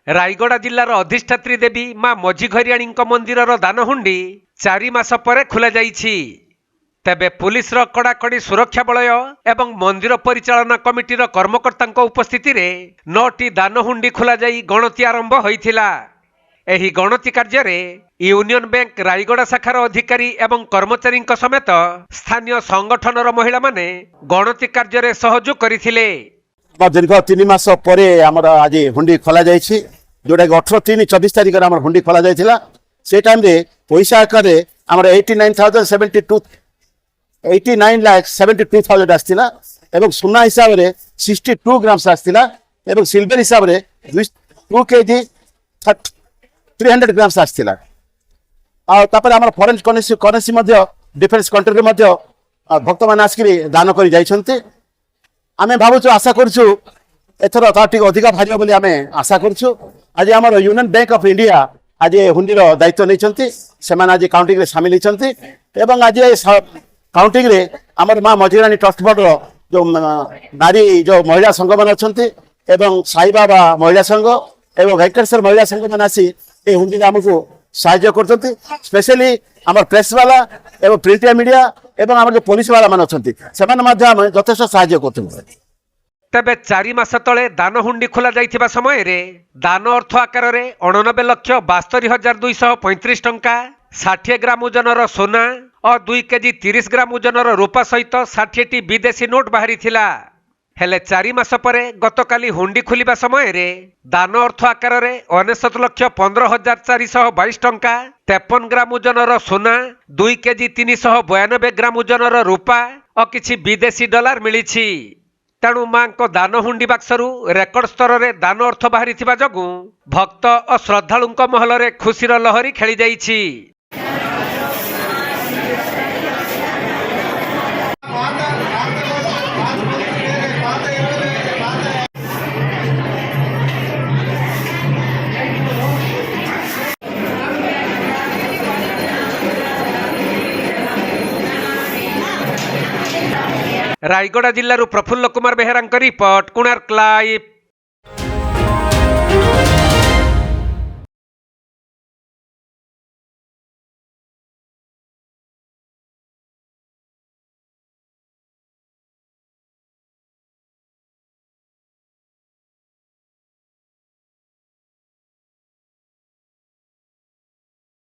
रायगड़ा जिलार अधिष्ठात्री देवी मां मझीघरियाणी मंदिरर दानहुंडी 4 मास पर खोल तेबे पुलिस कड़ाकड़ी सुरक्षा बलय एवं मंदिर परिचालना कमिटीर कर्मकर्ता उपस्थिति रे 9टी दानहुंडी खोल गणति आरंभ होइथिला। एही गणति कार्य रे यूनियन बैंक रायगड़ा शाखार अधिकारी एवं कर्मचारी समेत स्थानीय संगठनर महिला माने गणति कार्य रे सहयोग करथिले। दीर्घ 3 मास पर आज हुंडी खोल जोटा 18/3/24 तारिख हुंडी खोल जाइए से टाइम रे पैसा आकार आम 89,72,000 आसाला एवं सुना हिसाब से 62 ग्राम्स आसाला एवं सिल्वर हिसाब से 2 kg 300 ग्राम्स आसाला। आम फॉरेन करेन्सी डिफेन्स कंट्री भक्त मैंने आसिक दान कर आम भावुँ आशा करूँ एथर अधिका बाहर बोली आम आशा करूँ। आज आम यूनियन बैंक ऑफ इंडिया आज हुंडीर दायित्व नहीं से आज काउंटिंग सामिल होती एवं आज काउंटिंग रे आमर मां मझीरानी ट्रस्ट बोर्ड जो नारी जो महिला संघ मान अच्छा साई बाबा महिला संघ एवं वेंकटेश्वर महिला संघ मैंने आसी ये हुंडी आमको साहाय्य कर स्पेशली आम प्रेस वाला एवं प्रिंट मीडिया एवं आम जो पुलिस वाला मान अच्छा से यथेष साहाय्य कर। तेबे 4 मास तले दानहुंडी खोला जाइथिबा समय रे दान अर्थ आकार रे 89,72,235 टंका 60 ग्राम ओजनर सोना और 2 केजी 30 ग्राम ओजनर रूपा सहित 60टी विदेशी नोट बाहरी थिला। हेले 4 मास परे गतकाली हुंडी खोलिबा समय रे दान अर्थ आकार रे 69,15,422 टंका 53 ग्राम ओजनर सोना 2 केजी 392 ग्राम ओजनर रूपा और किछि विदेशी डॉलर मिलिछि। तेणु मां को दानहुंडी बाक्सरू रेकर्ड स्तर में दान अर्थ बाहरी जगू भक्त और श्रद्धालु महल में खुशीर लहरी खेली जाइछि। रायगड़ा जिल्लारू प्रफुल्ल कुमार बेहेरा रिपोर्ट, कोणार्क लाइव।